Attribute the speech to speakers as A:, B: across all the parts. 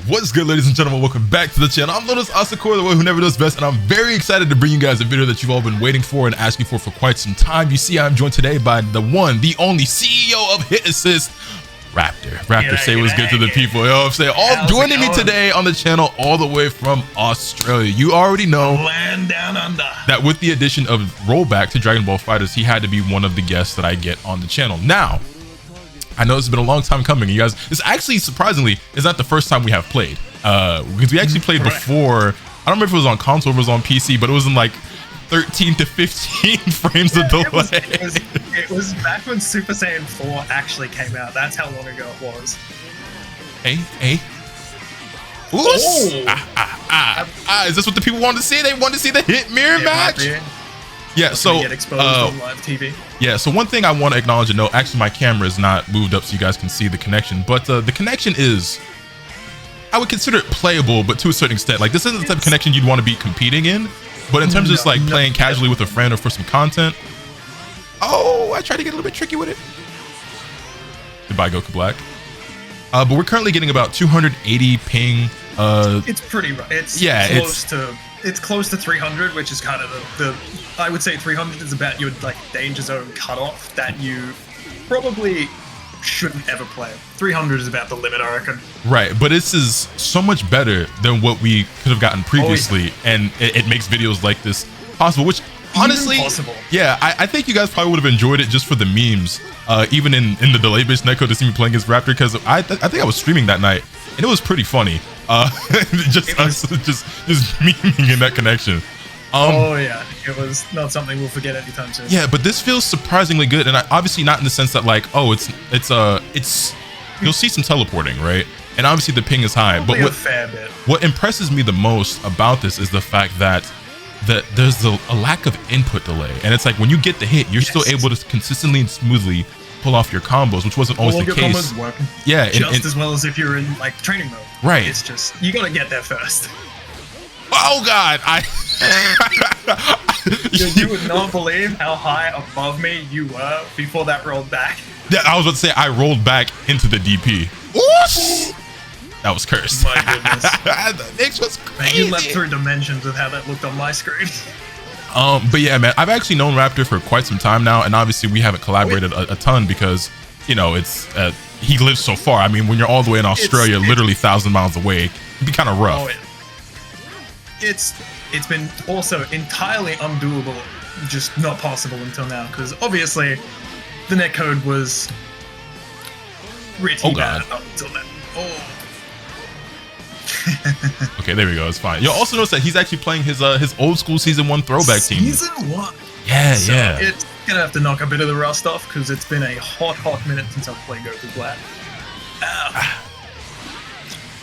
A: What's good, ladies and gentlemen? Welcome back to the channel. I'm LotusAsakura, the one who never does best, and I'm very excited to bring you guys a video that you've all been waiting for and asking for quite some time. You see, I'm joined today by the one, the only CEO of Hit Assist, RaptR. RaptR, say what's good to the people. You know what I'm saying? All joining me today on the channel, all the way from Australia. You already know
B: land down under
A: that with the addition of rollback to Dragon Ball FighterZ, he had to be one of the guests that I get on the channel. Now, I know it's been a long time coming, you guys. This actually, surprisingly, is not the first time we have played. Because we actually played before. I don't remember if it was on console or it was on PC, but it was in like 13 to 15 frames of delay.
B: It was back when Super Saiyan 4 actually came out. That's how long ago it was.
A: Hey. Is this what the people wanted to see? They wanted to see the hit mirror match? Yeah, so
B: get exposed on live TV.
A: Yeah, so one thing I want to acknowledge and note, actually my camera is not moved up so you guys can see the connection, but the connection is, I would consider it playable, but to a certain extent. Like, this isn't the type of connection you'd want to be competing in, but in terms of just like playing casually with a friend or for some content, I tried to get a little bit tricky with it. Goodbye, Goku Black. But we're currently getting about 280 ping.
B: It's pretty right. It's close to 300, which is kind of the I would say 300 is about your like danger zone cutoff that you probably shouldn't ever play. 300 is about the limit, I reckon.
A: Right, but this is so much better than what we could have gotten previously, and it makes videos like this possible, which honestly, yeah, I think you guys probably would have enjoyed it just for the memes, even in the delay-based netcode to see me playing against RaptR, because I think I was streaming that night, and it was pretty funny. Just memeing in that connection.
B: Yeah, it was not something we'll forget anytime soon.
A: Yeah, but this feels surprisingly good, and obviously not in the sense that like, it's you'll see some teleporting, right? And obviously the ping is high, but what impresses me the most about this is the fact that there's a lack of input delay, and it's like when you get the hit, you're still able to consistently and smoothly pull off your combos, which wasn't always the case. Yeah,
B: just as well as if you're in like training mode.
A: Right.
B: It's just you gotta get there first.
A: Oh God,
B: you would not believe how high above me you were before that rolled back.
A: Yeah, I was about to say I rolled back into the DP. Ooh! That was cursed.
B: My goodness.
A: The mix was crazy.
B: You leapt through dimensions with how that looked on my screen.
A: But yeah, man, I've actually known RaptR for quite some time now, and obviously we haven't collaborated a ton because, you know, it's he lives so far. I mean, when you're all the way in Australia, literally 1,000 miles away, it'd be kind of rough.
B: It's been also entirely undoable, just not possible until now, because obviously the netcode was pretty bad up until then.
A: Okay, there we go. It's fine. You'll also notice that he's actually playing his old school season 1 throwback team.
B: Season 1.
A: Yeah,
B: so
A: yeah.
B: It's gonna have to knock a bit of the rust off because it's been a hot minute since I've played Goku Black.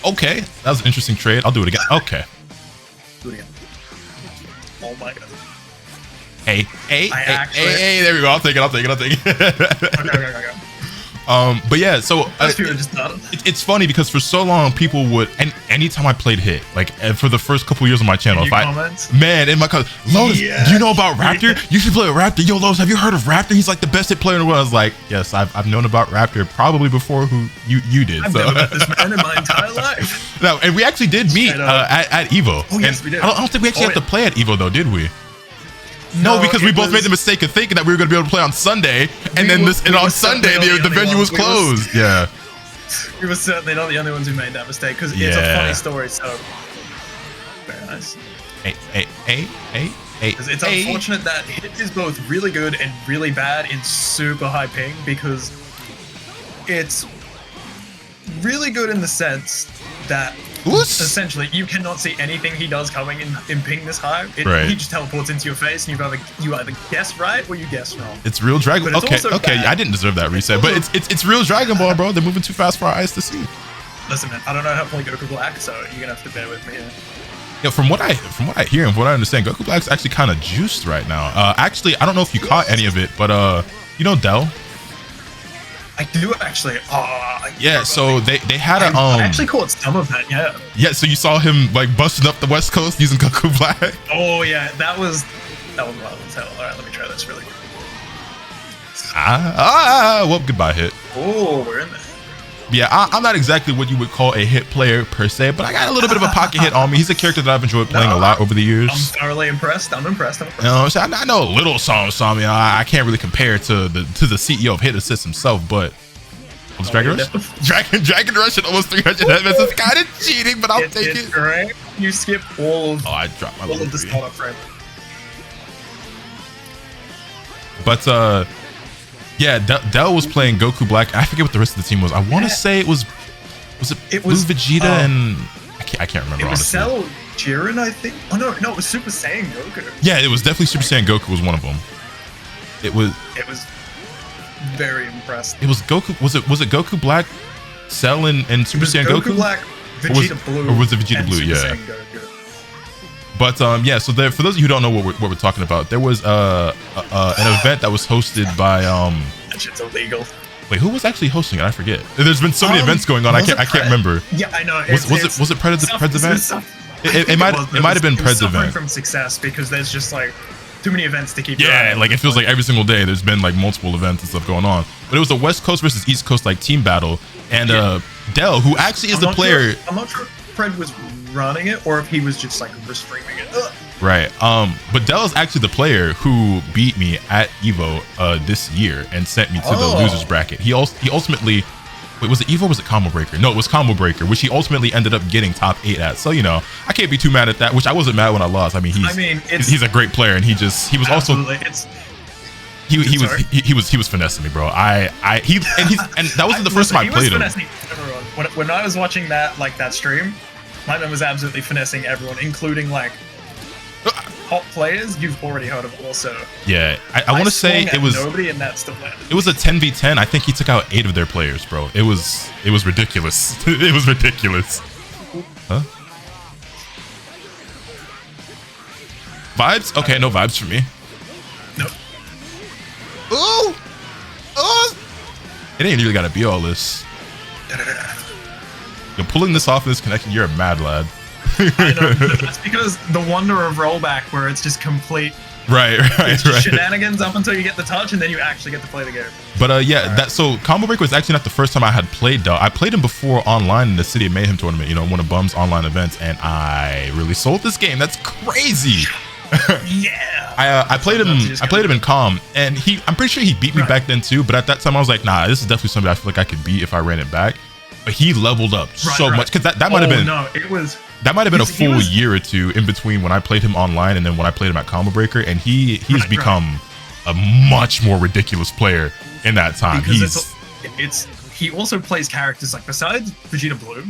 A: Okay, that was an interesting trade. I'll do it again. Okay.
B: Do it again. Oh my God.
A: Hey, there we go. I'll take it.
B: Okay.
A: But yeah, so it's funny because for so long people would, and anytime I played Hit, like for the first couple years of my channel, in my comments, Lotus, do you know about RaptR? You should play with RaptR. Yo, Lotus, have you heard of RaptR? He's like the best hit player in the world. I was like, yes, I've known about RaptR probably before you did.
B: I've never met this man in my entire life.
A: No, and we actually did meet at Evo.
B: Oh yes, we did.
A: I don't think we actually had to play at Evo though, did we? No, because we both made the mistake of thinking that we were going to be able to play on Sunday, and then on Sunday the venue was closed. Yeah,
B: we were certainly not the only ones who made that mistake because it's a funny story. So very nice.
A: Hey.
B: It's unfortunate that Hit is both really good and really bad in super high ping, because it's really good in the sense that essentially you cannot see anything he does coming in ping this high. He just teleports into your face, and you either guess right or you guess wrong.
A: It's real Dragon Ball. Okay, I didn't deserve that reset, but it's real Dragon Ball, bro. They're moving too fast for our eyes to see.
B: Listen, man, I don't know how to play Goku Black, so you're gonna have to bear with me here.
A: Yeah, from what I hear and from what I understand, Goku Black's actually kind of juiced right now. Actually, I don't know if you caught any of it, but you know Dell?
B: I do actually.
A: Yeah, so they had
B: I actually caught some of that. Yeah.
A: Yeah, so you saw him like busting up the West Coast using Goku Black.
B: Oh yeah, that was wild as hell. All right, let me try this really quick.
A: Well, goodbye, Hit.
B: Oh, we're in there.
A: Yeah, I'm not exactly what you would call a hit player per se, but I got a little bit of a pocket hit on me. He's a character that I've enjoyed playing a lot over the years.
B: I'm thoroughly impressed. I'm impressed.
A: You know, so I know a little some. You know, I can't really compare to the CEO of Hit Assist himself, but Dragon Rush? Dragon Rush at almost 300 headments is kind of cheating, but I'll take it.
B: Right? You skip all of,
A: I dropped my
B: all of the startup frame.
A: But yeah, Dell was playing Goku Black. I forget what the rest of the team was. I want to say it was Blue Vegeta and I can't remember.
B: It was
A: honestly.
B: Cell Jiren, I think. Oh no, it was Super Saiyan Goku.
A: Yeah, it was definitely Super Saiyan Goku was one of them. It was
B: very impressed.
A: It was Goku. Was it Goku Black, Cell and Super Saiyan Goku?
B: Black, Vegeta Blue,
A: or was it Vegeta Blue?
B: Super
A: Yeah.
B: Saiyan Goku.
A: But yeah, so there, for those of you who don't know what we're talking about, there was an event that was hosted by
B: That shit's illegal.
A: Wait, who was actually hosting it? I forget. There's been so many events going on. I can't remember.
B: Yeah, I know.
A: Was it Pred's event? It might have been Pred's event.
B: From success because there's just like too many events to keep.
A: Yeah, like it feels like every single day there's been like multiple events and stuff going on. But it was a West Coast versus East Coast like team battle, and Dell, who actually is the player.
B: I'm not sure if Pred was running it or if he was just like streaming it. Ugh.
A: Right. But Dell is actually the player who beat me at Evo this year and sent me to the losers bracket. He ultimately, wait, was it Evo or was it Combo Breaker? No, it was Combo Breaker, which he ultimately ended up getting top 8 at. So, you know, I can't be too mad at that, which I wasn't mad when I lost. I mean, he's a great player, and he was also he was finessing me, bro. And that wasn't the first time I played him.
B: When I was watching that stream, my man was absolutely finessing everyone, including like top players you've already heard of also.
A: Yeah, I want to say it was
B: nobody, and that's the plan.
A: It was a 10v10. I think he took out 8 of their players, bro. It was ridiculous. It was ridiculous. Huh? Vibes? Okay, no vibes for me.
B: Nope.
A: Ooh! Oh! It ain't really gotta be all this. You're pulling this off in this connection, you're a mad lad.
B: I know, that's because the wonder of rollback, where it's just complete
A: right
B: shenanigans up until you get the touch, and then you actually get to play the game.
A: But yeah, so Combo Breaker was actually not the first time I had played Dell. I played him before online in the City of Mayhem tournament, you know, one of Bum's online events, and I really sold this game. That's crazy.
B: Yeah.
A: I played him in Calm, and I'm pretty sure he beat me back then too, but at that time I was like, nah, this is definitely something I feel like I could beat if I ran it back. But he leveled up so much, because that might have been that might have been a full year or two in between when I played him online and then when I played him at Combo Breaker, and he's become a much more ridiculous player in that time.
B: He also plays characters like, besides Vegeta Blue,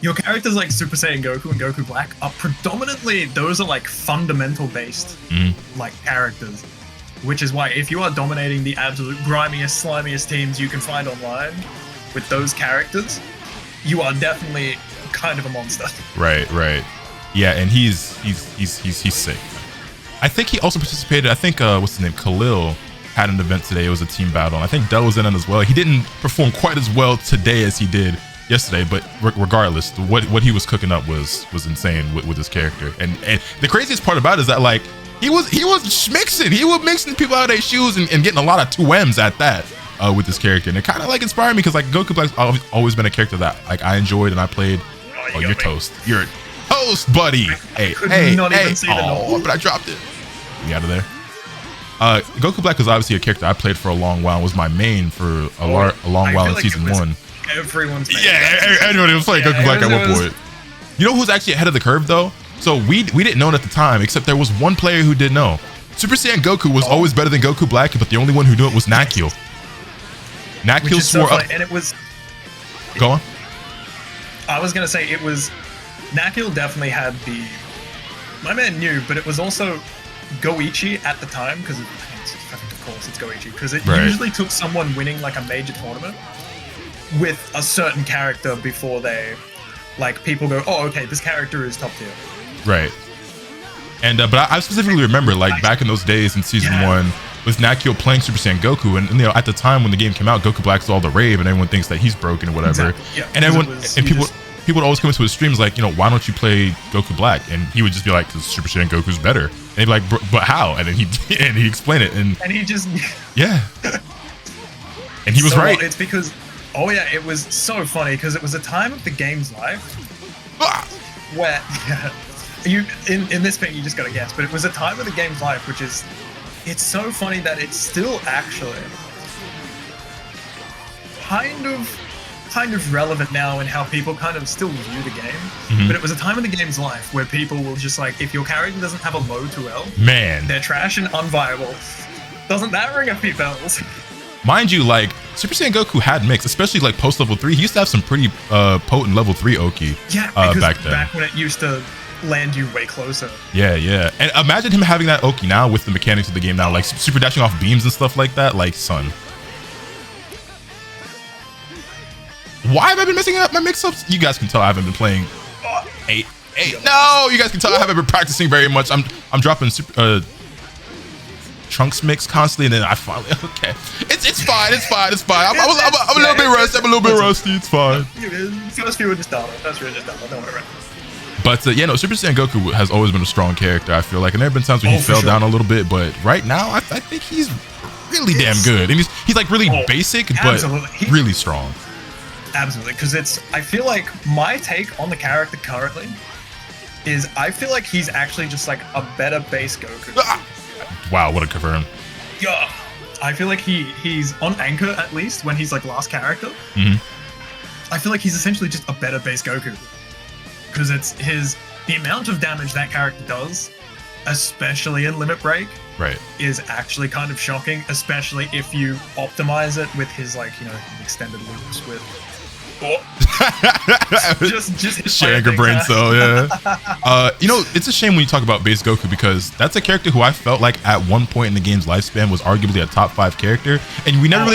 B: your characters like Super Saiyan Goku and Goku Black are predominantly, those are like fundamental based like characters, which is why if you are dominating the absolute grimiest, slimiest teams you can find online with those characters, you are definitely kind of a monster. Right.
A: Yeah, and he's sick. I think he also participated. I think what's his name, Khalil, had an event today. It was a team battle, and I think Dell was in it as well. He didn't perform quite as well today as he did yesterday, but regardless, what he was cooking up was insane with his character. And the craziest part about it is that like he was mixing people out of their shoes and getting a lot of 2Ms at that. With this character, and it kind of like inspired me, because like Goku Black's always been a character that like I enjoyed and I played. Oh, you're toast. You're toast, buddy. Hey. But I dropped it. Get out of there. Goku Black is obviously a character I played for a long while. Was my main for a long while in season 1.
B: Everyone's main.
A: Yeah, everyone was playing Goku Black at one point. You know who's actually ahead of the curve though? So we didn't know it at the time, except there was one player who did know. Super Saiyan Goku was always better than Goku Black, but the only one who knew it was Nakil. Nakil swore up.
B: And it was.
A: Go on.
B: I was gonna say it was. Nakil definitely had the. My man knew, but it was also Goichi at the time, because of course it's Goichi, because it usually took someone winning like a major tournament with a certain character before they, like, people go, oh, okay, this character is top tier.
A: Right. And but I specifically remember like back in those days in season 1. With Nakil playing Super Saiyan Goku, and you know, at the time when the game came out, Goku Black's all the rave, and everyone thinks that he's broken or whatever.
B: Exactly. Yeah,
A: and people would always come into his streams like, you know, why don't you play Goku Black? And he would just be like, because Super Saiyan Goku's better. And he'd be like, but how? And then he'd explain it, and
B: he just
A: yeah. And he was right.
B: It's because Oh yeah, it was so funny because it was a time of the game's life where you in this bit you just gotta guess, but it was a time of the game's life which is it's so funny that it's still actually kind of relevant now in how people kind of still view the game. But it was a time in the game's life where people will just like, if your character doesn't have a low 2L,
A: man,
B: they're trash and unviable. Doesn't that ring a few bells?
A: Mind you, like Super Saiyan Goku had mix, especially like post level 3. He used to have some pretty potent level 3 Oki.
B: Yeah, because
A: back then.
B: Back when it used to land you way closer.
A: Yeah. And imagine him having that Oki now with the mechanics of the game now, like super dashing off beams and stuff like that. Like, son. Why have I been messing up my mix-ups? You guys can tell I haven't been playing 8. No, you guys can tell I haven't been practicing very much. I'm dropping super, Trunks mix constantly, and then I finally it's fine. I'm a little bit rusty. It's fine.
B: First few were just done. Don't worry.
A: But yeah, no, Super Saiyan Goku has always been a strong character, I feel like, and there have been times when he fell down a little bit, but right now I think he's really damn good, and he's like really basic, but really strong.
B: Absolutely, because I feel like my take on the character currently is I feel like he's actually just like a better base Goku.
A: Wow, what a confirm.
B: Yeah, I feel like he's on Anchor at least when he's like last character. I feel like he's essentially just a better base Goku because it's the amount of damage that character does, especially in Limit Break, is actually kind of shocking, especially if you optimize it with his like extended loops with. just
A: sharing a brain cell, yeah. It's a shame when you talk about base Goku because that's a character who I felt like at one point in the game's lifespan was arguably a top 5 character, and we never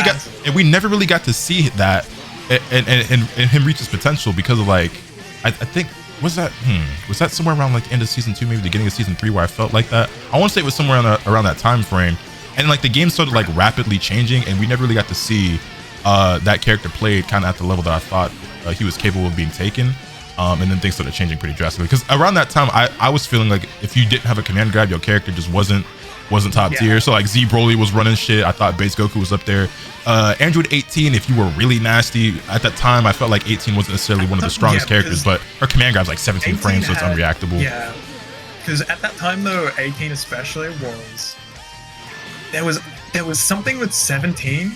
A: really got to see that and him reach his potential because of like I think was that somewhere around like the end of season 2, maybe beginning of season 3 where I felt like that. I want to say it was somewhere around that time frame, and like the game started like rapidly changing, and we never really got to see that character played kind of at the level that I thought he was capable of being taken, and then things started changing pretty drastically because around that time I was feeling like if you didn't have a command grab, your character just wasn't top tier. So like Z Broly was running shit. I thought base Goku was up there. Android 18, if you were really nasty at that time, I felt like 18 wasn't necessarily one of the strongest characters, but her command grab's like 17 frames, so it's unreactable.
B: Yeah, because at that time though, 18 especially there was something with 17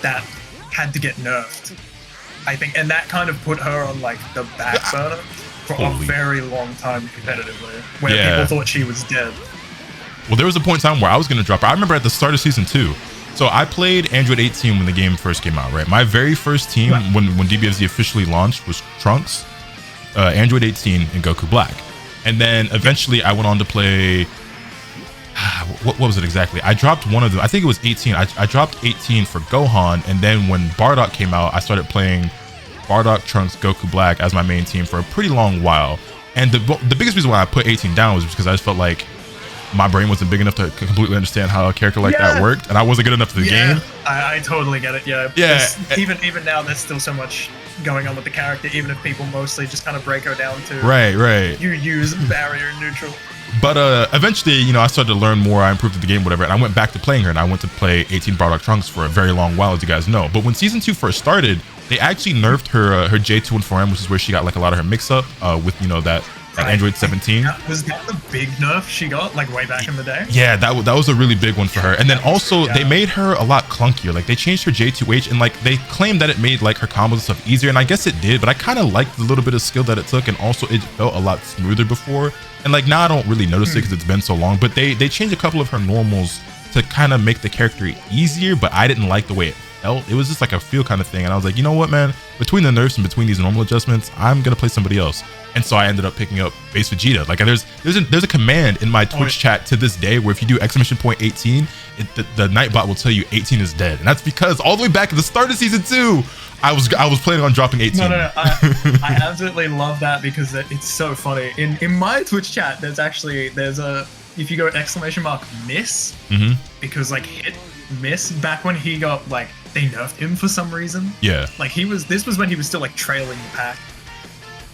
B: that had to get nerfed, I think, and that kind of put her on like the back burner for a very long time competitively, where people thought she was dead.
A: Well, there was a point in time where I was going to drop her. I remember at the start of season 2. So I played Android 18 when the game first came out, right? My very first team when DBFZ officially launched was Trunks, Android 18, and Goku Black. And then eventually I went on to play... What was it exactly? I dropped one of them. I think it was 18. I dropped 18 for Gohan, and then when Bardock came out, I started playing Bardock, Trunks, Goku Black as my main team for a pretty long while. And the biggest reason why I put 18 down was because I just felt like my brain wasn't big enough to completely understand how a character like that worked, and I wasn't good enough for the game.
B: I totally get it. Yeah. Even now, there's still so much going on with the character, even if people mostly just kind of break her down to
A: right.
B: You use barrier neutral.
A: But eventually, I started to learn more. I improved the game, whatever, and I went back to playing her, and I went to play 18 Bardock Trunks for a very long while, as you guys know. But when season 2 first started, they actually nerfed her J2 and 4M, which is where she got like a lot of her mix-up with that Android 17.
B: Was that the big nerf she got like way back in the day?
A: Yeah, that was a really big one for her. And then also they made her a lot clunkier. Like they changed her J2H, and like they claimed that it made like her combos and stuff easier, and I guess it did, but I kind of liked the little bit of skill that it took, and also it felt a lot smoother before. And like now I don't really notice it because it's been so long, but they changed a couple of her normals to kind of make the character easier, but I didn't like the way it felt. It was just like a feel kind of thing, and I was like, you know what, man, between the nerfs and between these normal adjustments, I'm gonna play somebody else. And so I ended up picking up base Vegeta. Like there's a command in my Twitch chat to this day where if you do !18, the Nightbot will tell you 18 is dead, and that's because all the way back at the start of season 2, I was planning on dropping 18.
B: No. I absolutely love that because it's so funny. In my Twitch chat, there's a if you go !miss, because like hit miss back when he got like they nerfed him for some reason.
A: Yeah.
B: Like this was when he was still like trailing the pack,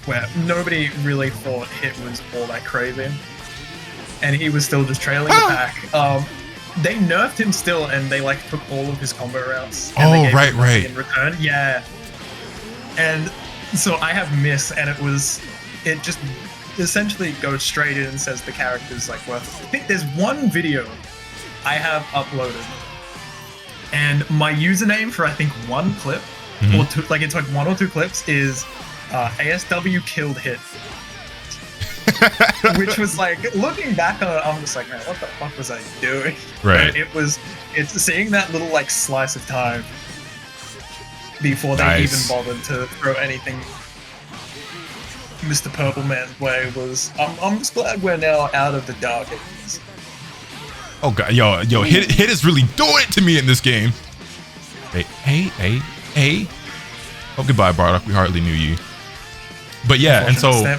B: where nobody really thought hit was all that crazy, and he was still just trailing the pack. they nerfed him still, and they like took all of his combo routes.
A: Oh,
B: they gave
A: right,
B: him nothing
A: right.
B: In return, yeah. And so I have miss, and it just essentially goes straight in and says the character's like worthless. I think there's one video I have uploaded, and my username for I think one clip or two, like it's like 1 or 2 clips is ASW killed hit. Which was like, looking back on it, I'm just like, man, what the fuck was I doing?
A: Right.
B: It's seeing that little like slice of time before they even bothered to throw anything Mr. Purple Man's way was. I'm just glad we're now out of the dark ages.
A: Oh god, yo, hit is really doing it to me in this game. Hey. Oh, goodbye, Bardock. We hardly knew you. But yeah, and so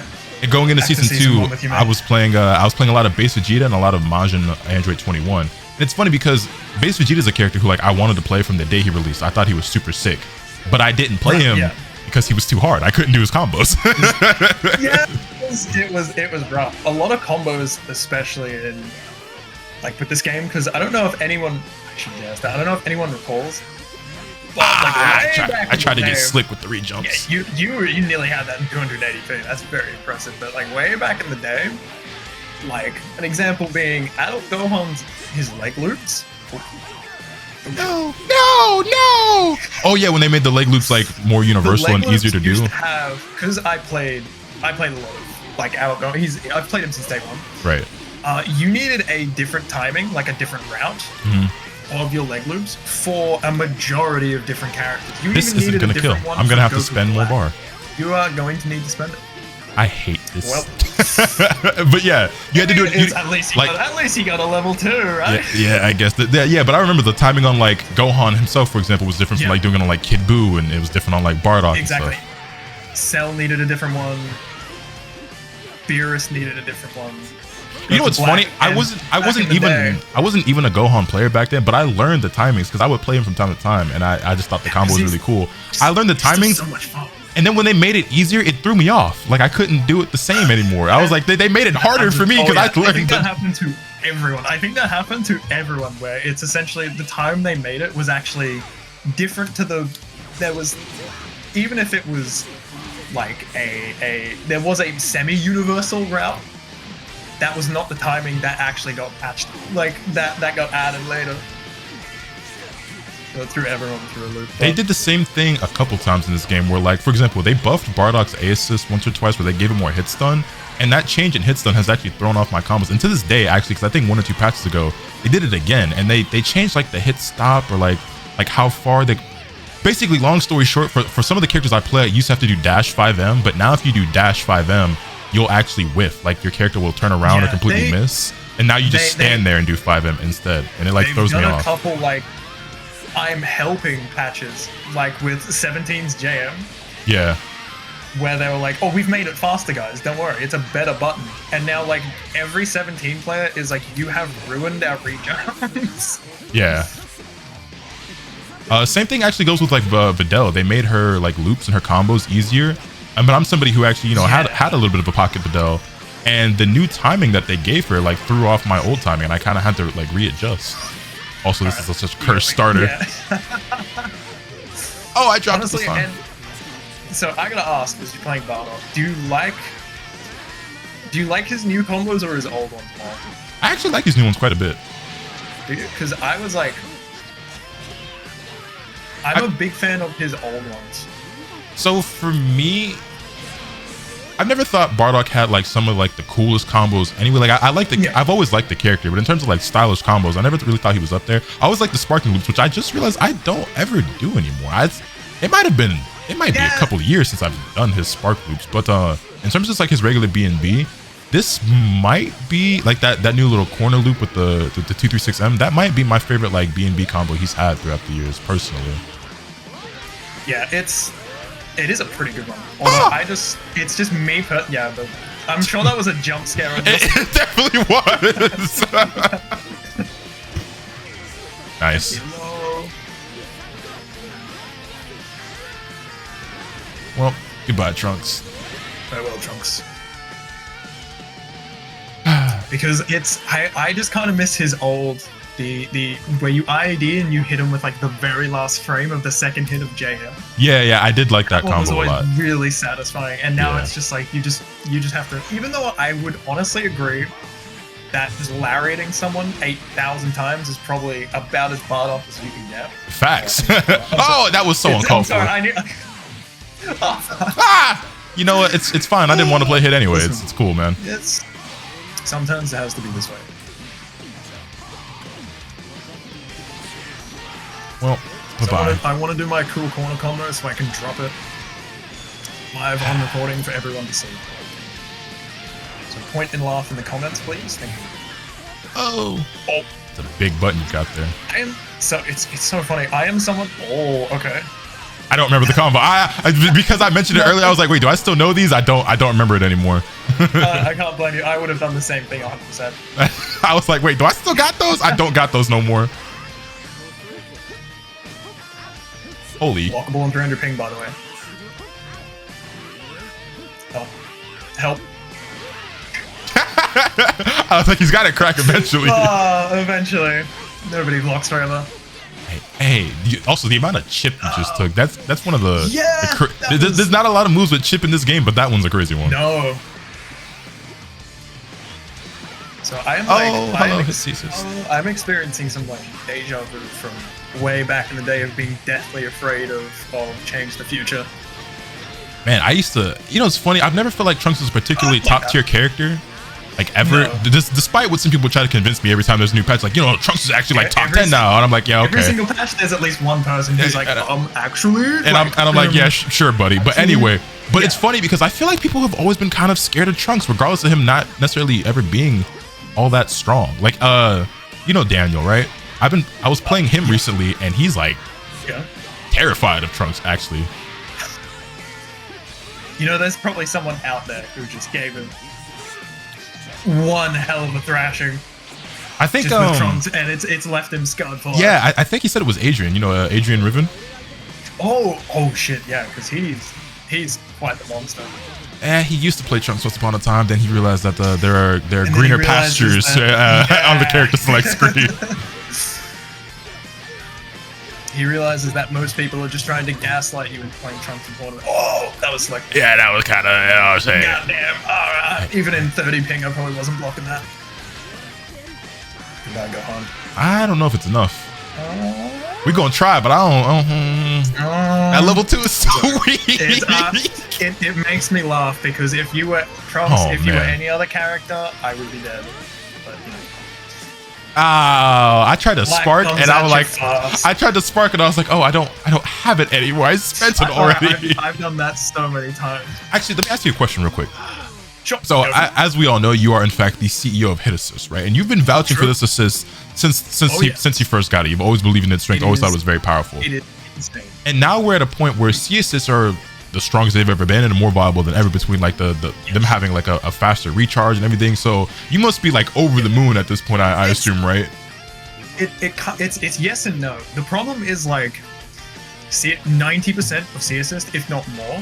A: going into season 2, I was playing a lot of Base Vegeta and a lot of Majin Android 21. And it's funny because Base Vegeta is a character who like I wanted to play from the day he released. I thought he was super sick, but I didn't play him because he was too hard. I couldn't do his combos.
B: Yeah, it was rough. A lot of combos, especially in like with this game, because I don't know if anyone recalls. But,
A: I tried to get slick with the re-jumps.
B: Yeah, you nearly had that in 280p. That's very impressive. But like way back in the day, like an example being Adult Gohan's his leg loops.
A: No. Oh yeah, when they made the leg loops like more universal and easier to do.
B: Because I played a lot of like Adult Gohan. I've played him since day one.
A: Right.
B: You needed a different timing, like a different route. Of your leg loops for a majority of different characters.
A: This isn't gonna kill. I'm gonna have to spend more bar.
B: You are going to need to spend it.
A: I hate this.
B: Well,
A: but yeah, you had to do it.
B: At least he got a level 2, right?
A: Yeah, I guess. Yeah, but I remember the timing on like Gohan himself, for example, was different from like doing it on like Kid Buu, and it was different on like Bardock.
B: Exactly.
A: And stuff.
B: Cell needed a different one. Beerus needed a different one.
A: You know what's funny? I wasn't even a Gohan player back then, but I learned the timings because I would play him from time to time, and I just thought the combo was really cool. I learned the timings,
B: so much fun.
A: And then when they made it easier, it threw me off. Like I couldn't do it the same anymore. I was like, they made it harder for me because I learned.
B: I think that happened to everyone. Where it's essentially the time they made it was actually different to even if it was like there was a semi-universal route. That was not the timing that actually got patched. Like that got added later. So threw everyone through a loop.
A: They did the same thing a couple times in this game where, like, for example, they buffed Bardock's A assist once or twice where they gave him more hit stun. And that change in hit stun has actually thrown off my combos. And to this day, actually, because I think 1 or 2 patches ago, they did it again. And they changed like the hit stop or like how far they... Basically, long story short, for some of the characters I play, you used to have to do dash 5M. But now if you do dash 5M, you'll actually whiff. Like your character will turn around or completely miss, and now you just stand there and do 5M instead, and it like throws me off.
B: They've done a couple like I'm helping patches, like with 17's JM.
A: Yeah.
B: Where they were like, oh, we've made it faster, guys. Don't worry, it's a better button. And now like every 17 player is like, you have ruined our rejumps.
A: Yeah. Same thing actually goes with like Videl. They made her like loops and her combos easier. But I'm somebody who actually, had a little bit of a pocket Videl, and the new timing that they gave her like threw off my old timing, and I kind of had to like readjust. Also, this is such a cursed starter.
B: Yeah.
A: Oh, I dropped
B: Honestly,
A: this one.
B: And so I gotta ask, as you're playing Bardock, do you like his new combos or his old ones more?
A: I actually like his new ones quite a bit.
B: Because I was like, I'm a big fan of his old ones.
A: So for me, I've never thought Bardock had like some of like the coolest combos. Anyway, like I've always liked the character, but in terms of like stylish combos, I never really thought he was up there. I always like the sparking loops, which I just realized I don't ever do anymore. It might be a couple of years since I've done his spark loops, but in terms of just like his regular B&B, this might be like that new little corner loop with the 236M. That might be my favorite like B&B combo he's had throughout the years personally.
B: Yeah, it is a pretty good one. Although it's just me, but I'm sure that was a jump scare.
A: It definitely was. Nice. Well, goodbye, Trunks.
B: Farewell, Trunks. Because I just kind of miss his old the where you IED and you hit him with like the very last frame of the second hit of J-Him.
A: Yeah, I did like that
B: One was
A: combo a
B: always
A: lot.
B: really satisfying, and now it's just like you just have to. Even though I would honestly agree that just lariating someone 8,000 times is probably about as bad off as you can get.
A: Facts. Oh, that was so uncalled for.
B: I knew.
A: You know what? It's fine. I didn't want to play hit anyway. It's cool, man.
B: It's sometimes it has to be this way.
A: Well, bye-bye.
B: I want to do my cool corner combo so I can drop it live on recording for everyone to see. So point and laugh in the comments, please. Thank you.
A: Oh, it's a big button you got there.
B: It's so funny. I am someone. Oh, okay.
A: I don't remember the combo. Because I mentioned it earlier. I was like, wait, do I still know these? I don't remember it anymore.
B: I can't blame you. I would have done the same thing 100%.
A: I was like, wait, do I still got those? I don't got those no more. Holy.
B: Unblockable and 300 ping, by the way. Help.
A: I was like, he's got to crack eventually.
B: Eventually. Nobody blocks forever.
A: Hey, also the amount of chip you just took, that's one of the...
B: Yeah!
A: There's not a lot of moves with chip in this game, but that one's a crazy one.
B: No. So I am I'm experiencing some like deja vu from way back in the day of being deathly afraid of Change the Future.
A: Man, I used to... You know, it's funny. I've never felt like Trunks was a particularly top-tier character. Like, ever. No. Despite what some people try to convince me every time there's a new patch. Like, you know, Trunks is actually, like, top 10 now. And I'm like, yeah, okay.
B: Every single patch, there's at least one person who's like, actually?
A: And I'm like, yeah, sure, buddy. But anyway. But it's funny because I feel like people have always been kind of scared of Trunks, regardless of him not necessarily ever being all that strong. Like, you know Daniel, right? I was playing him recently, and he's, like, terrified of Trunks, actually.
B: You know, there's probably someone out there who just gave him one hell of a thrashing.
A: I think
B: just with Trunks, and it's left him scarred for life.
A: Yeah, I think he said it was Adrian. You know, Adrian Riven.
B: Oh shit, yeah, because he's quite the monster.
A: He used to play Trunks once upon a time. Then he realized that there are greener pastures on the character select screen.
B: He realizes that most people are just trying to gaslight you into playing Trunks in tournament. Oh, that was like...
A: Yeah, that was kind of... You know what I'm saying.
B: Goddamn. All right. Even in 30 ping, I probably wasn't blocking that. Did I go home?
A: I don't know if it's enough. We're going to try, but I don't... That level 2 is so weak.
B: It makes me laugh because if you were Trunks, if you were any other character, I would be dead. But, you know.
A: I tried to spark and I was like, I was like, oh, I don't have it anymore. I spent it already.
B: I've done that so many times.
A: Actually, let me ask you a question real quick.
B: Sure.
A: So, as we all know, you are in fact the CEO of HitAssist, right? And you've been vouching for this assist since you first got it. You've always believed in its strength. Always thought it was very powerful.
B: It is insane.
A: And now we're at a point where C assists are the strongest they've ever been and more viable than ever between like them having like a faster recharge and everything. So you must be like over the moon at this point, I assume, right?
B: It's yes and no. The problem is like 90% of C assist, if not more,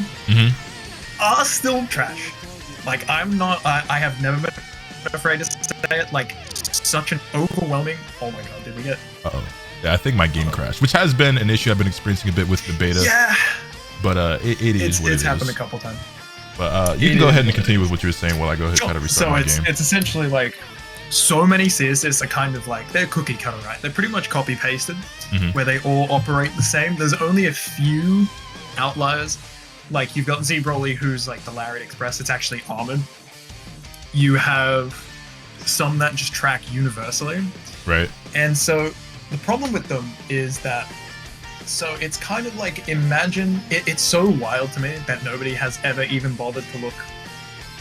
B: are still trash. Like I have never been afraid to say it. Like such an overwhelming. Oh my god, did we get?
A: Yeah, I think my game crashed, which has been an issue I've been experiencing a bit with the beta.
B: Yeah.
A: But it is what it is.
B: It's happened a couple times.
A: But you can go ahead and continue with what you were saying while I go ahead and try to restart my game.
B: So it's essentially like so many CSS are kind of like they're cookie cutter, right? They're pretty much copy pasted, where they all operate the same. There's only a few outliers. Like you've got Z Broly, who's like the Lariat Express. It's actually armored. You have some that just track universally,
A: right?
B: And so the problem with them is that. So it's kind of like, imagine, it's so wild to me that nobody has ever even bothered to look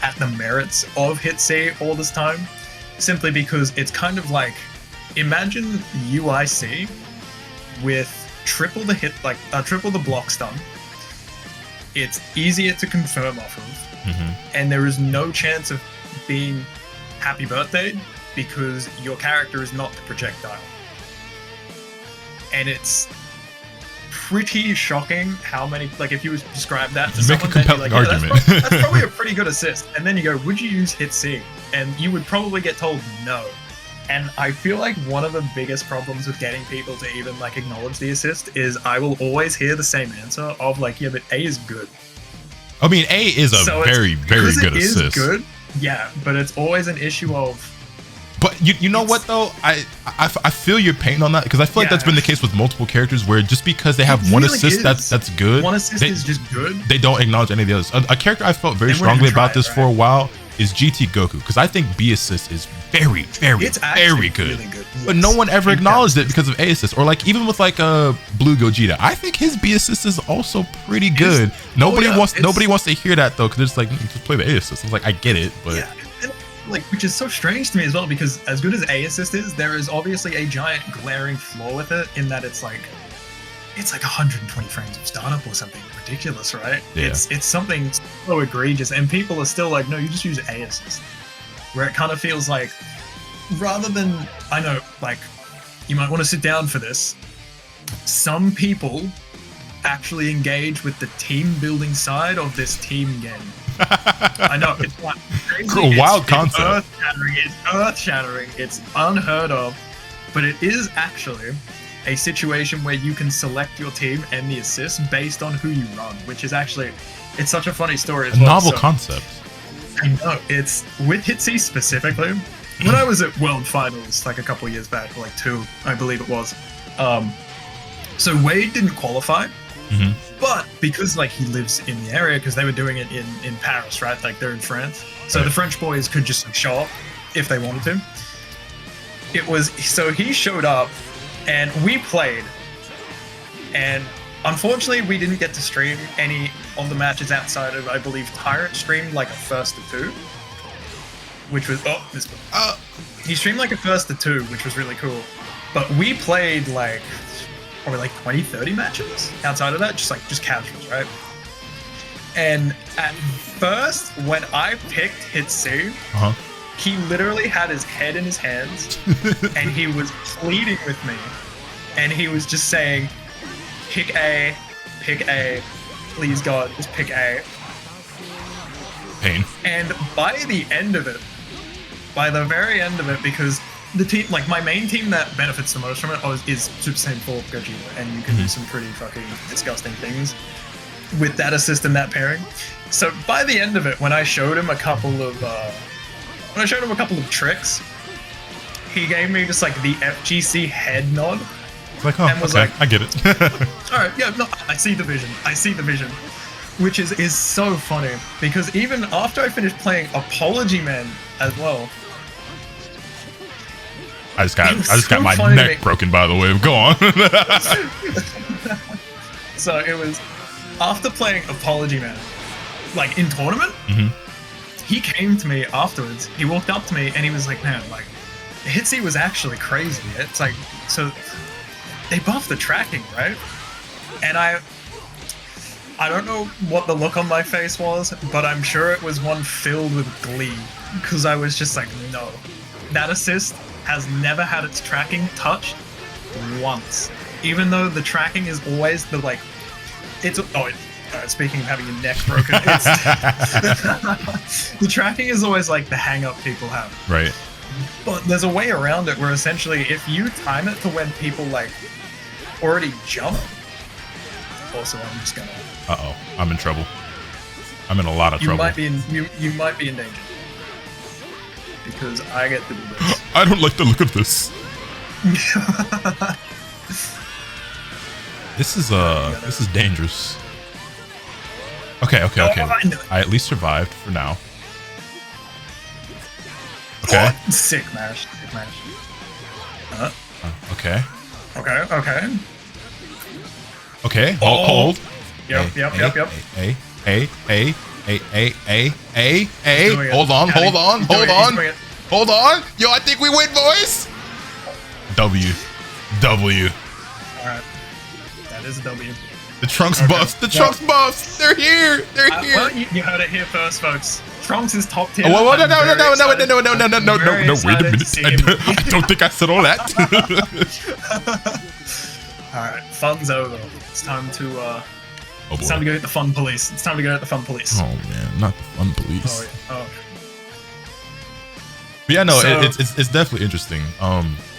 B: at the merits of Hit C all this time, simply because it's kind of like, imagine UIC with triple the hit, like triple the block stun. It's easier to confirm off of, and there is no chance of being happy birthday because your character is not the projectile. And it's pretty shocking how many, like if you would describe that to someone,
A: make a compelling argument.
B: That's probably a pretty good assist. And then you go, would you use Hit C? And you would probably get told no. And I feel like one of the biggest problems with getting people to even like acknowledge the assist is I will always hear the same answer of like, yeah, but A is good.
A: I mean, A is a very, very good assist.
B: It is good, yeah, but it's always an issue of.
A: But you know what though, I feel your pain on that, because I feel like that's been the case with multiple characters where just because they have one assist that's good,
B: one assist is just good,
A: they don't acknowledge any of the others. A character I felt very strongly about this for a while is GT Goku, because I think B assist is very, very, very good. Really good. Yes. But no one ever acknowledged it because of A assist, or like even with like Blue Gogeta, I think his B assist is also pretty good. Nobody wants to hear that though, because it's like just play the A assist. It's like I get it, but.
B: Yeah. Like, which is so strange to me as well, because as good as A assist is, there is obviously a giant glaring flaw with it in that it's like 120 frames of startup or something ridiculous, right?
A: Yeah.
B: It's something so egregious, and people are still like, no, you just use A assist. Where it kind of feels like, rather than, I know, like, you might want to sit down for this, some people actually engage with the team building side of this team game. I know, it's like crazy.
A: Wild concept.
B: It's earth-shattering. It's unheard of. But it is actually a situation where you can select your team and the assist based on who you run, which is actually, it's such a funny story as well.
A: Novel concept.
B: I know, it's with HitC specifically. When I was at World Finals like a couple of years back, like 2, I believe it was. So Wade didn't qualify.
A: Mm-hmm.
B: But because like he lives in the area, because they were doing it in Paris, right? Like they're in France, so the French boys could just show up if they wanted to. It was so he showed up, and we played, and unfortunately we didn't get to stream any of the matches outside of, I believe, Tyrant streamed like a first to 2, which was he streamed like a first to 2, which was really cool. But we played like probably like 20-30 matches outside of that, just casuals, right? And at first, when I picked HitC, he literally had his head in his hands and he was pleading with me, and he was just saying, pick A, please God, just pick A.
A: Pain.
B: And by the end of it, by the very end of it, because the team, like my main team that benefits the most from it is Super Saiyan 4 Gogeta, and you can do some pretty fucking disgusting things with that assist and that pairing. So by the end of it, when I showed him a couple of tricks, he gave me just like the FGC head nod.
A: Like, oh, and was like, I get it.
B: All right, yeah, no, I see the vision, which is so funny, because even after I finished playing Apology Man as well.
A: I just got my neck broken, by the way. Go on.
B: So it was after playing Apology Man, like in tournament, he came to me afterwards. He walked up to me and he was like, man, like HitC was actually crazy. It's like, so they buffed the tracking, right? And I don't know what the look on my face was, but I'm sure it was one filled with glee, because I was just like, no, that assist has never had its tracking touched once, even though the tracking is always the like, it's speaking of having your neck broken, it's the tracking is always like the hang up people have,
A: right?
B: But there's a way around it where essentially if you time it to when people like already jump. Also, I'm just gonna,
A: I'm in trouble. I'm in a lot of trouble.
B: You might be in danger, because I get to do this.
A: I don't like the look of this. This is dangerous. Okay. I at least survived for now. Okay.
B: Oh, sick mash.
A: Okay.
B: Okay.
A: Hold.
B: Yep.
A: Hey. Hold on. Yo, I think we win, boys. W.
B: Alright. That is a W.
A: The Trunks buffs. They're here.
B: Well, you heard it here first, folks. Trunks is top tier.
A: No. Wait a minute. I don't think I said all that.
B: Alright, fun's over. It's time to it's time to go hit the fun police.
A: Oh man, not the fun police.
B: Oh.
A: But yeah, no,
B: So-
A: it's definitely interesting.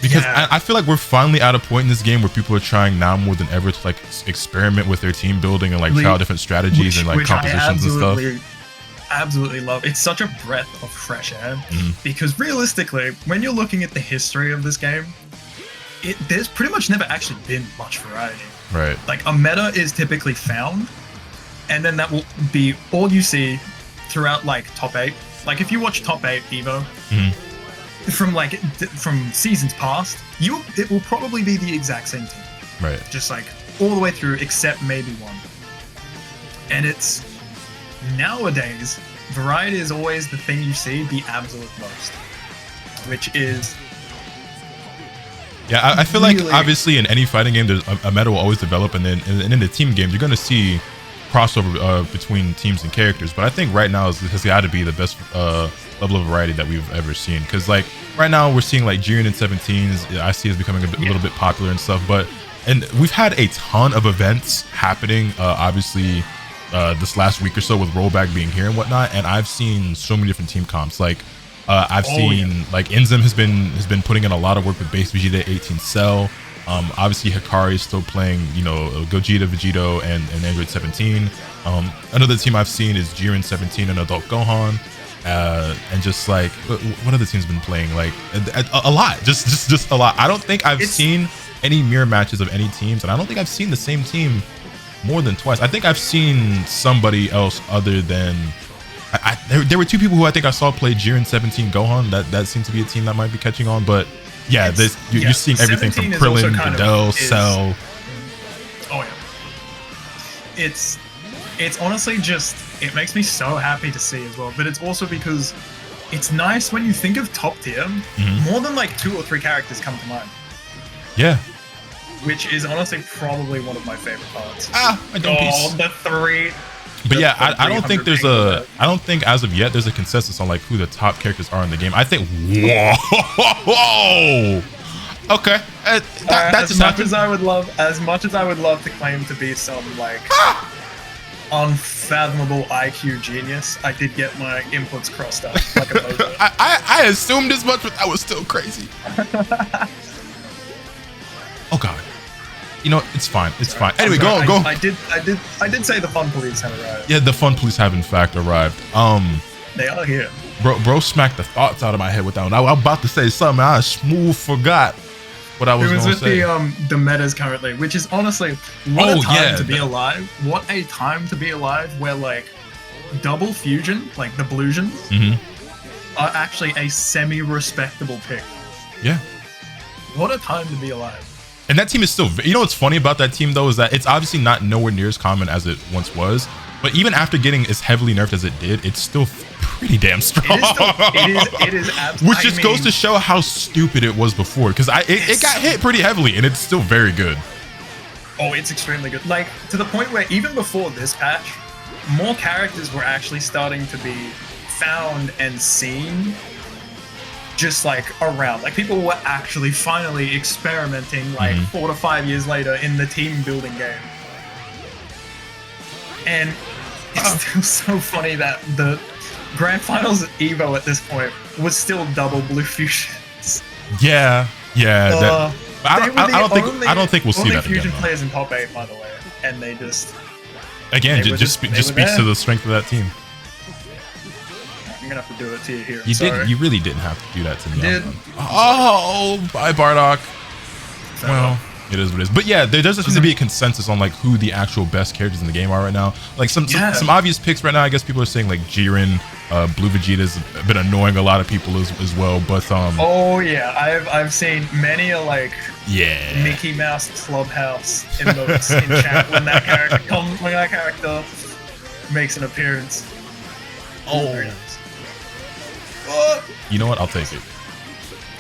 A: Because
B: Yeah.
A: I feel like we're finally at a point in this game where people are trying now more than ever to like experiment with their team building and like try out different strategies and like
B: which I
A: compositions and stuff.
B: absolutely love. It's such a breath of fresh air
A: Mhm.
B: because realistically, when you're looking at the history of this game, there's pretty much never actually been much variety.
A: Right.
B: Like a meta is typically found, and then that will be all you see throughout like top 8. Like if you watch top 8 Evo
A: Mhm.
B: from seasons past, it will probably be the exact same team,
A: Right.
B: just like all the way through except maybe one. And it's nowadays variety is always the thing you see the absolute most, which is
A: Yeah, I feel like
B: really-
A: obviously in any fighting game, there's a meta will always develop, and then and in the team games, you're gonna see crossover between teams and characters. But I think right now has got to be the best level of variety that we've ever seen. Because like right now we're seeing like Jiren in 17s, I see is becoming a little bit popular and stuff. And we've had a ton of events happening. Obviously, this last week or so with rollback being here and whatnot, and I've seen so many different team comps. Like I've seen like Inzim has been putting in a lot of work with base Vegeta 18 Cell. Obviously Hikari is still playing, you know, Gogeta, Vegito, and Android 17. Another team I've seen is Jiren 17 and Adult Gohan. And just like what other teams been playing? Like a lot, just a lot. I don't think I've seen any mirror matches of any teams, and I don't think I've seen the same team more than twice. I think I've seen somebody else other than there were two people who I think I saw play Jiren 17 Gohan. That seems to be a team that might be catching on. But yeah, you're seeing everything from Krillin, Videl, Cell.
B: Oh yeah, it's honestly just, it makes me so happy to see as well. But it's also because it's nice when you think of top tier, more than like 2 or 3 characters come to mind.
A: Yeah.
B: Which is honestly probably one of my favorite parts.
A: I don't.
B: The 3.
A: But yeah, I don't think I don't think as of yet there's a consensus on like who the top characters are in the game. I think, whoa, okay, that's
B: as much as I would love to claim to be some like unfathomable IQ genius, I did get my inputs crossed out like a mojo.
A: I assumed as much, but that was still crazy. Oh god. You know, it's fine. It's fine. Anyway, go.
B: I did say the fun police have arrived.
A: Yeah, the fun police have in fact arrived.
B: They are here.
A: Bro smacked the thoughts out of my head with that one. I was about to say something. I smooth forgot what I was going to say.
B: It was with the metas currently, which is honestly what a time to be alive. What a time to be alive, where like double fusion, like the Blusions, are actually a semi-respectable pick.
A: Yeah.
B: What a time to be alive.
A: And that team is still, you know what's funny about that team though is that it's obviously not nowhere near as common as it once was, but even after getting as heavily nerfed as it did, it's still pretty damn strong.
B: It is absolutely.
A: Which just goes to show how stupid it was before, because it got hit pretty heavily and it's still very good.
B: Oh, it's extremely good. Like to the point where even before this patch, more characters were actually starting to be found and seen. Just like around, like people were actually finally experimenting like 4 to 5 years later in the team building game. And it's still so funny that the Grand Finals Evo at this point was still double blue fusions.
A: Yeah. I don't think we'll see that
B: fusion
A: again.
B: Players in top 8, by the way, and they just
A: just speaks to the strength of that team.
B: I'm gonna have to do it to you here.
A: You really didn't have to do that to me.
B: Did.
A: Oh, bye Bardock. Well, it is what it is. But yeah, there doesn't seem to be a consensus on like who the actual best characters in the game are right now. Like some obvious picks right now. I guess people are saying like Jiren, Blue Vegeta's been annoying a lot of people as well. But
B: oh yeah, I've seen many a like Mickey Mouse Clubhouse emotes in chat when that character makes an appearance.
A: Oh. You know what? I'll take it.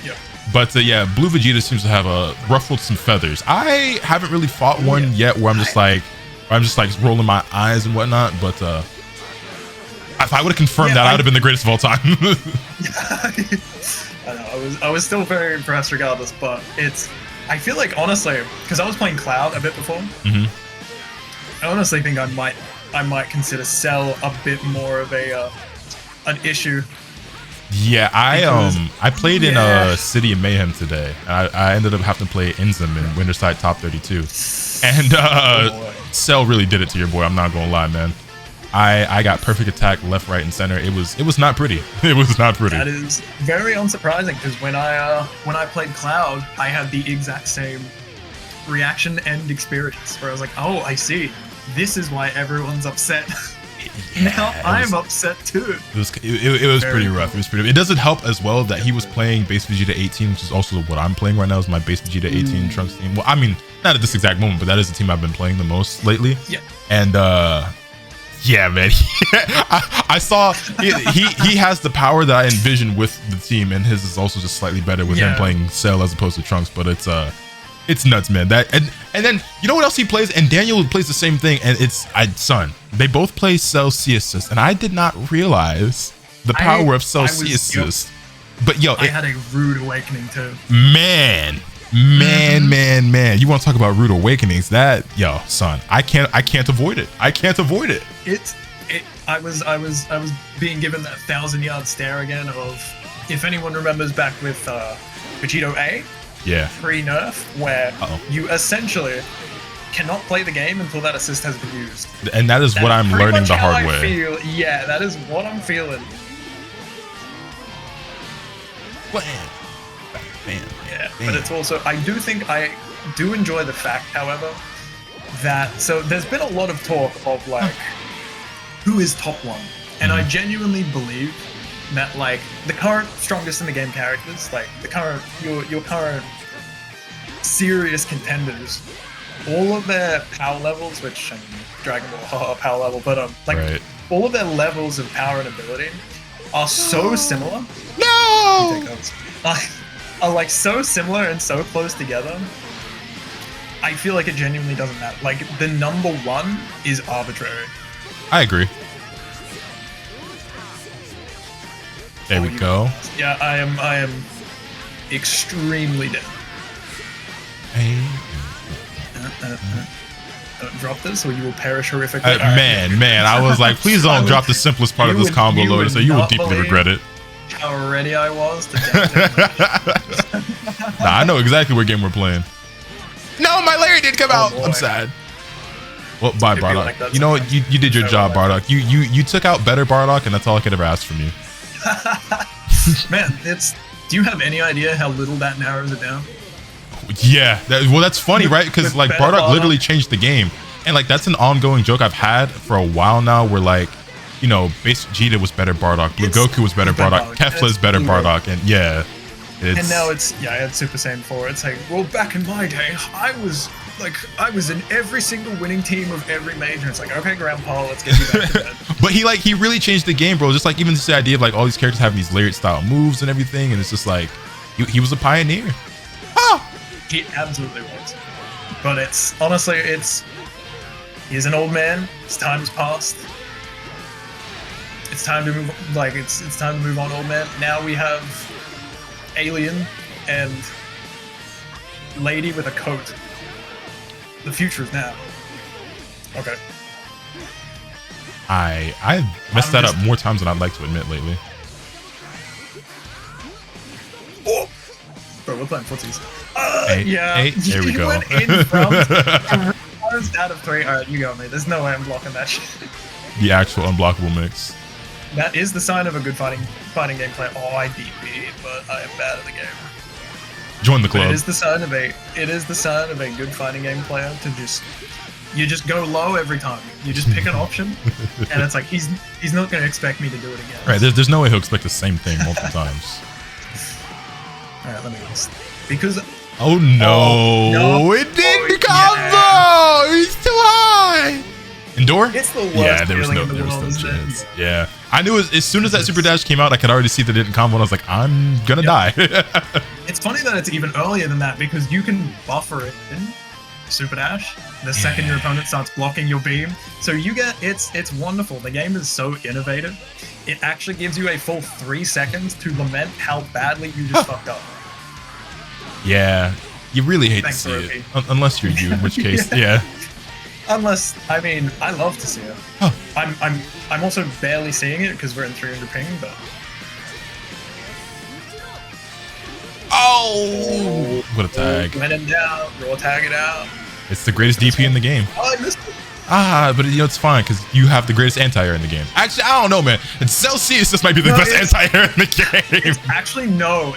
B: Yeah.
A: But yeah, Blue Vegeta seems to have ruffled some feathers. I haven't really fought one yet where I'm just like rolling my eyes and whatnot. But if I would have confirmed that, I would have been the greatest of all time.
B: I know. I was still very impressed regardless. But I feel like honestly, because I was playing Cloud a bit before. I honestly think I might consider Cell a bit more of an issue
A: Yeah, I played in City of Mayhem today. I ended up having to play Enzim in Winterside Top 32, and Cell really did it to your boy. I'm not gonna lie, man. I got perfect attack left, right, and center. It was not pretty. It was not pretty.
B: That is very unsurprising because when I played Cloud, I had the exact same reaction and experience where I was like, oh, I see. This is why everyone's upset. Now I'm upset too.
A: It was pretty rough. It was pretty. It doesn't help as well that he was playing base Vegeta 18, which is also what I'm playing right now. Is my base Vegeta 18 Trunks team. Well, I mean, not at this exact moment, but that is the team I've been playing the most lately.
B: Yeah.
A: And yeah, man. I saw he has the power that I envisioned with the team, and his is also just slightly better with him playing Cell as opposed to Trunks. But it's nuts, man. That and then you know what else he plays? And Daniel plays the same thing, and it's Son. They both play Cell C assist, and I did not realize the power of Cell C assist. But yo,
B: I had a rude awakening too.
A: Man. You want to talk about rude awakenings? That Son, I can't avoid it. I can't avoid it.
B: I was being given that 1,000-yard stare again of, if anyone remembers back with Vegito A.
A: Yeah.
B: Pre-nerf, where you essentially cannot play the game until that assist has been used.
A: And that is what I'm learning the hard way.
B: Yeah, that is what I'm feeling. Yeah, but it's also, I do enjoy the fact, however, that, so there's been a lot of talk of like, who is top one? And I genuinely believe that like the current strongest in the game characters, like the current, your current serious contenders, all of their power levels, which I mean, Dragon Ball power level, but like all of their levels of power and ability are so similar.
A: No!
B: Are like so similar and so close together. I feel like it genuinely doesn't matter. Like the number one is arbitrary.
A: I agree. There we go.
B: Yeah, I am extremely down. Don't drop this or you will perish horrifically.
A: Man, I was like, please don't drop the simplest part of this combo, Lotus, or you will deeply regret it.
B: How ready I was to
A: Nah, I know exactly what game we're playing. No, my Larry didn't come out. I'm sad. Well, bye, Bardock. Like you know what? You did your job, Bardock. You took out better Bardock, and that's all I could ever ask from you.
B: Man, do you have any idea how little that narrows it down?
A: Yeah, that's funny, right? Because like Bardock literally changed the game, and like that's an ongoing joke I've had for a while now. Where like, you know, base Vegeta was better Bardock, Blue Goku was better Bardock, Kefla's better Bardock, and and
B: now it's Super Saiyan 4. It's like, well, back in my day, I was in every single winning team of every major. It's like, okay, Grandpa, let's get you back to bed.
A: But he really changed the game, bro. Just like even just the idea of like all these characters having these layered style moves and everything, and it's just like he was a pioneer. Oh,
B: he absolutely was. But it's honestly, he's an old man. His time's passed. It's time to move. Like it's time to move on, old man. Now we have Alien and Lady with a coat. The future is now. Okay.
A: I messed that up more times than I'd like to admit lately.
B: Oh! Bro, we're playing footsies.
A: There we go.
B: Went in front. Out of 3. Alright, you got me. There's no way I'm blocking that shit.
A: The actual unblockable mix.
B: That is the sign of a good fighting gameplay. Oh, I DP, but I am bad at the game.
A: Join the club.
B: But it is the sign of a good fighting game player to just go low every time. You just pick an option, and it's like he's not going to expect me to do it again.
A: Right? There's no way he'll expect the same thing multiple times.
B: All right, let me just because.
A: Oh no! It didn't combo. He's too high. Endure?
B: It's the worst.
A: Yeah, there was no chance. Yeah, I knew as soon as that super dash came out, I could already see that it didn't combo, and I was like, I'm gonna die.
B: It's funny that it's even earlier than that because you can buffer it in super dash the second your opponent starts blocking your beam. So you get it's wonderful. The game is so innovative. It actually gives you a full 3 seconds to lament how badly you just fucked up.
A: Yeah, you really hate to see it, unless you're you, in which case, yeah.
B: Unless, I mean, I love to see it.
A: Oh.
B: I'm also barely seeing it because we're in 300 ping, but
A: Oh, what a tag.
B: Went him down, raw tag it out.
A: It's the greatest DP in the game.
B: Oh, I missed it.
A: But it's fine because you have the greatest anti-air in the game. Actually, I don't know, man. Celsius, this might be the best anti-air in the game.
B: Actually, no.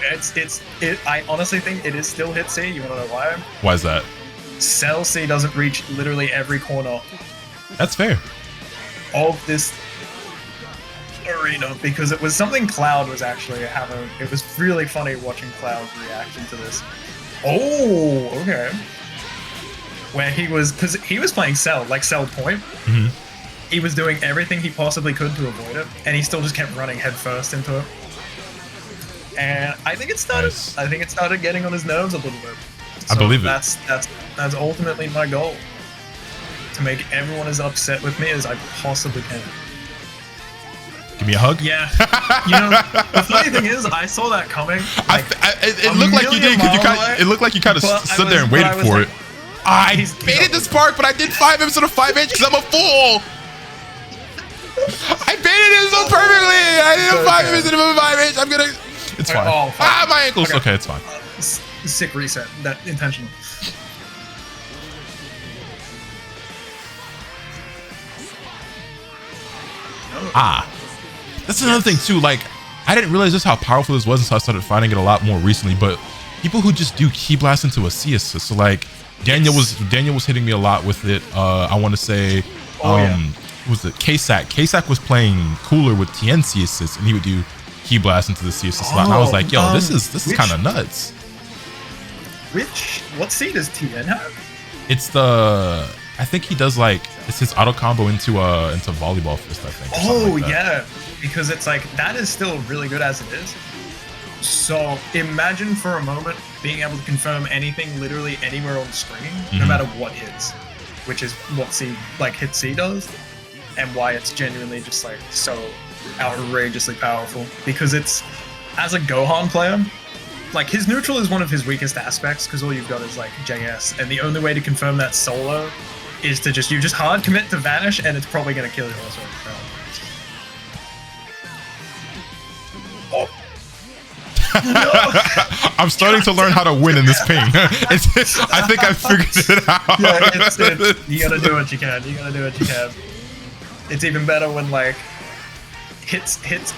B: I honestly think it is still hit C. You wanna know why?
A: Why is that?
B: Cell C doesn't reach literally every corner.
A: That's fair.
B: Of this arena, because it was something Cloud was actually having. It was really funny watching Cloud's reaction to this. Oh, okay. Where he was, because he was playing Cell, like Cell Point.
A: Mm-hmm.
B: He was doing everything he possibly could to avoid it, and he still just kept running headfirst into it. And I think it started.
A: Nice.
B: I think it started getting on his nerves a little bit. So
A: I believe it.
B: That's ultimately my goal. To make everyone as upset with me as I possibly can.
A: Give me a hug?
B: Yeah. You know, the funny thing is, I saw that coming. Like,
A: it looked like you did, because it looked like you kind of stood there and waited for it. I baited the spark, but I did 5 instead of 5H because I'm a fool. I baited it so perfectly. I did a 5 instead of a 5H. I'm gonna. It's fine. Oh, my ankles. Okay, it's fine.
B: Sick reset. That intentional.
A: That's another thing too. Like, I didn't realize just how powerful this was until I started finding it a lot more recently. But people who just do key blast into a C assist, so like Daniel was hitting me a lot with it. I want to say, what was it? K-Sack. K-Sack was playing cooler with TNC assist, and he would do key blast into the C assist slot. And I was like, yo, this is kind of nuts.
B: What C does TN have?
A: It's the, I think he does like, it's his auto combo into volleyball fist, I think.
B: Oh yeah, because it's like, that is still really good as it is. So imagine for a moment being able to confirm anything literally anywhere on the screen, no matter what hits, which is what C, like hit C does, and why it's genuinely just like so outrageously powerful. Because it's, as a Gohan player, like his neutral is one of his weakest aspects because all you've got is like JS, and the only way to confirm that solo is to you just hard commit to vanish, and it's probably gonna kill you also. Oh.
A: I'm starting to learn how to win in this ping. I think I figured it out.
B: Yeah, you gotta do what you can. You gotta do what you can. It's even better when like hits kicks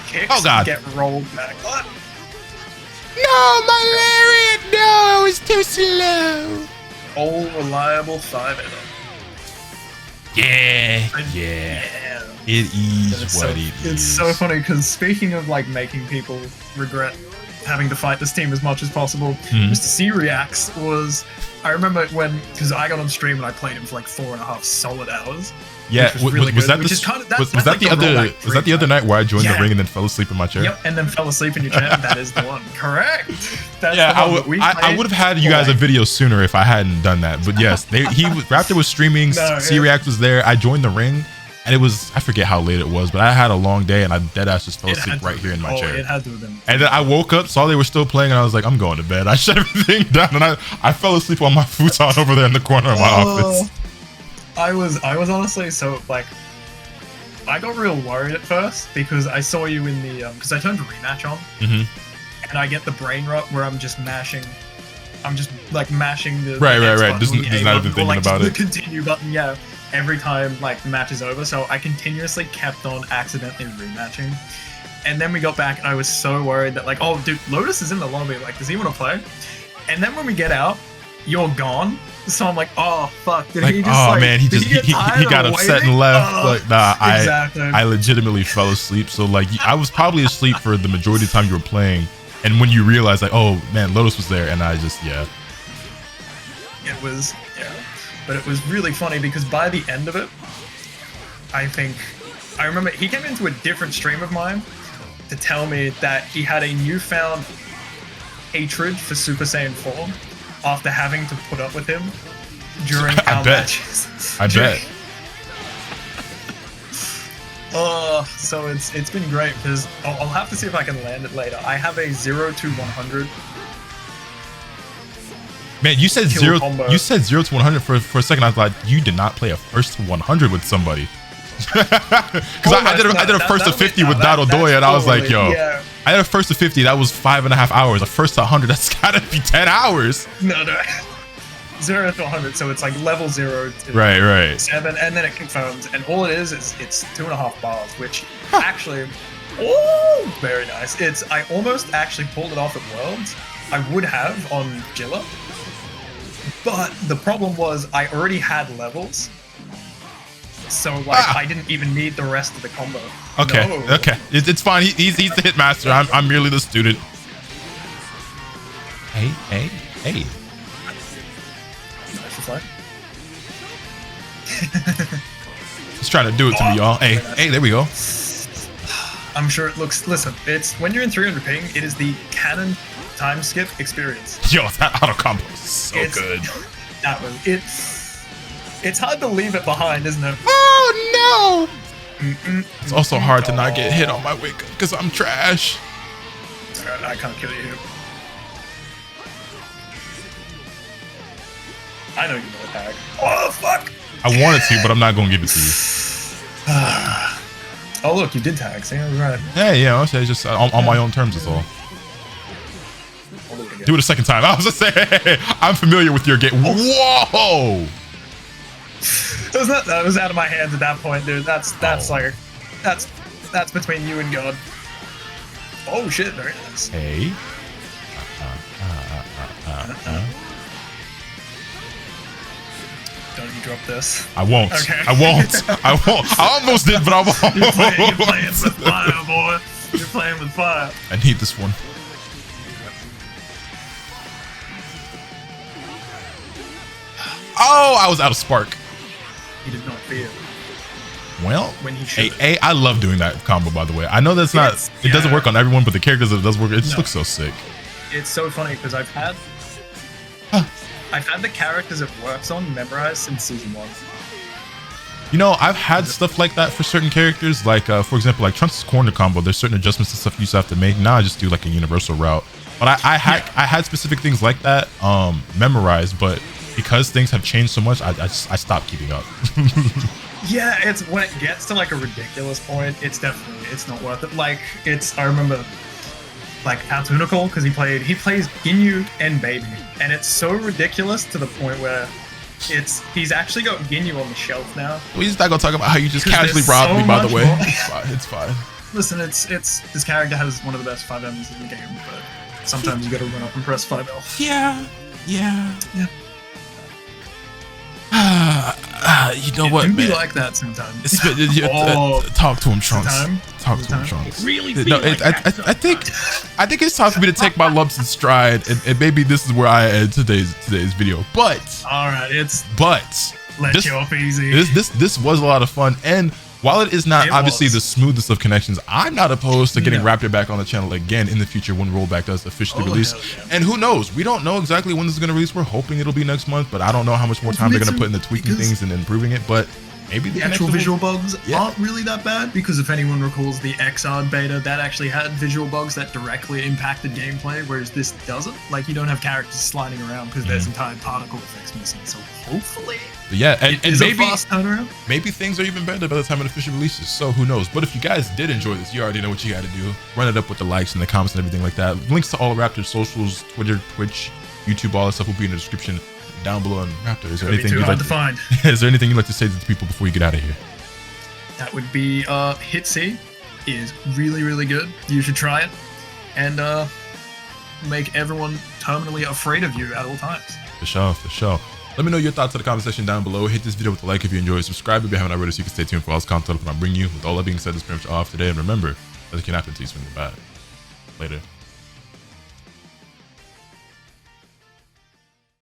B: get rolled back. What?
A: No, my lariat! No, it's too slow.
B: All reliable 5
A: Yeah. It is what it is.
B: It's so funny because speaking of like making people regret having to fight this team as much as possible, Mr. C Reacts was, I remember when, because I got on stream and I played him for like 4.5 solid hours.
A: Yeah, was that the other night where I joined the ring and then fell asleep in my chair?
B: Yep, and then fell asleep in your chair. That is the one. Correct. That's
A: I would have had you guys a video sooner if I hadn't done that. But yes, RaptR was streaming. C React was there. I joined the ring, and it was, I forget how late it was, but I had a long day and I deadass just fell asleep right here in my chair.
B: It had to have been.
A: And then I woke up, saw they were still playing, and I was like, I'm going to bed. I shut everything down, and I fell asleep on my futon over there in the corner of my office.
B: I was honestly so like, I got real worried at first because I saw you in the because I turned rematch on, and I get the brain rot where I'm just mashing the
A: right. Just not even thinking about it.
B: The continue button, every time like the match is over. So I continuously kept on accidentally rematching, and then we got back and I was so worried that like, oh dude, Lotus is in the lobby. Like, does he want to play? And then when we get out, you're gone. So I'm like, oh fuck! Did he just
A: man, he got upset and left. Like, nah,
B: exactly.
A: I legitimately fell asleep. So like, I was probably asleep for the majority of the time you were playing. And when you realize like, oh man, Lotus was there, and I just
B: It was but it was really funny because by the end of it, I remember he came into a different stream of mine to tell me that he had a newfound hatred for Super Saiyan 4. After having to put up with him during our matches.
A: I bet.
B: So it's been great because I'll have to see if I can land it later. I have a 0 to 100.
A: Man, you said 0 to 100 for a second. I thought you did not play a 1st to 100 with somebody. Because I did a 1st to 50 with Dado Doya, and I was like, yo, I had a first to 50. That was 5.5 hours. A first to 100. That's gotta be 10 hours.
B: No. 0 to 100. So it's like level 0 to
A: right.
B: 7, and then it confirms. And all it is it's 2.5 bars, which actually, oh, very nice. I almost actually pulled it off at Worlds. I would have on Gilla, but the problem was I already had levels. So like I didn't even need the rest of the combo.
A: Okay,
B: no.
A: okay, it's fine. He's the hitmaster. I'm merely the student. Hey.
B: Nice flag.
A: He's trying to do it to me, y'all. Hey, there we go.
B: I'm sure it looks. Listen, it's when you're in 300 ping. It is the canon time skip experience.
A: Yo, that auto combo is so good.
B: That was it. It's hard to leave it behind, isn't it?
A: Oh no! It's also hard to not get hit on my wake up because I'm trash.
B: Alright, I can't kill you. I know you know tag. Oh fuck!
A: I wanted to, but I'm not gonna give it to you.
B: Oh look, you did tag. See, I was right.
A: Yeah, yeah. It's just on my own terms. That's all. Do it a second time. I was just saying, I'm familiar with your game. Whoa!
B: That was out of my hands at that point, dude. That's between you and God. Oh shit! Very nice.
A: Hey.
B: Don't you drop this?
A: I won't.
B: Okay.
A: I won't. I almost did, but I won't.
B: You're playing with fire, boy. You're playing with fire.
A: I need this one. Oh, I was out of spark.
B: He did not feel.
A: Well,
B: when he should.
A: I love doing that combo, by the way. I know that's not, it doesn't work on everyone, but the characters that it does work, it just looks so sick.
B: It's so funny because I've had the characters it works on memorized since season 1.
A: You know, I've had stuff like that for certain characters, like for example, like Trunks' corner combo. There's certain adjustments and stuff you used to have to make. Now I just do like a universal route. But I had specific things like that memorized, but because things have changed so much, I stopped keeping up.
B: Yeah, it's when it gets to like a ridiculous point, it's not worth it. Like I remember like Tatunical, because he plays Ginyu and Baby, and it's so ridiculous to the point where he's actually got Ginyu on the shelf now.
A: We're just not gonna talk about how you just casually robbed me, by the way. It's fine.
B: Listen, this character has one of the best 5Ms in the game, but sometimes you gotta run up and press 5L.
A: Yeah. You know what,
B: man?
A: It
B: can be like that sometimes.
A: Talk to him, Trunks. Talk to him, Trunks.
B: Really?
A: No, I think it's time for me to take my lumps in stride, and maybe this is where I end today's video. But
B: all right,
A: let you off easy. This was a lot of fun, and while it is not obviously the smoothest of connections, I'm not opposed to getting RaptR back on the channel again in the future when rollback does officially release. Yeah. And who knows? We don't know exactly when this is going to release. We're hoping it'll be next month, but I don't know how much more time they're going to put into tweaking things and improving it. But maybe
B: the actual visual bugs aren't really that bad, because if anyone recalls the XR beta, that actually had visual bugs that directly impacted gameplay, whereas this doesn't. Like, you don't have characters sliding around because there's entire particle effects missing. So hopefully,
A: and maybe things are even better by the time it officially releases. So who knows? But if you guys did enjoy this, you already know what you got to do. Run it up with the likes and the comments and everything like that. Links to all RaptR's socials, Twitter, Twitch, YouTube, all that stuff will be in the description down below. And RaptR, is there anything you'd like to find? Is there anything you'd like to say to the people before you get out of here?
B: That would be Hit C is really, really good. You should try it, and make everyone terminally afraid of you at all times.
A: For sure. Let me know your thoughts in the comment section down below. Hit this video with a like if you enjoyed. Subscribe if you haven't already, so you can stay tuned for all this content that I bring you. With all that being said, this is pretty much all for today. And remember, nothing can happen to you when you're bad. Later.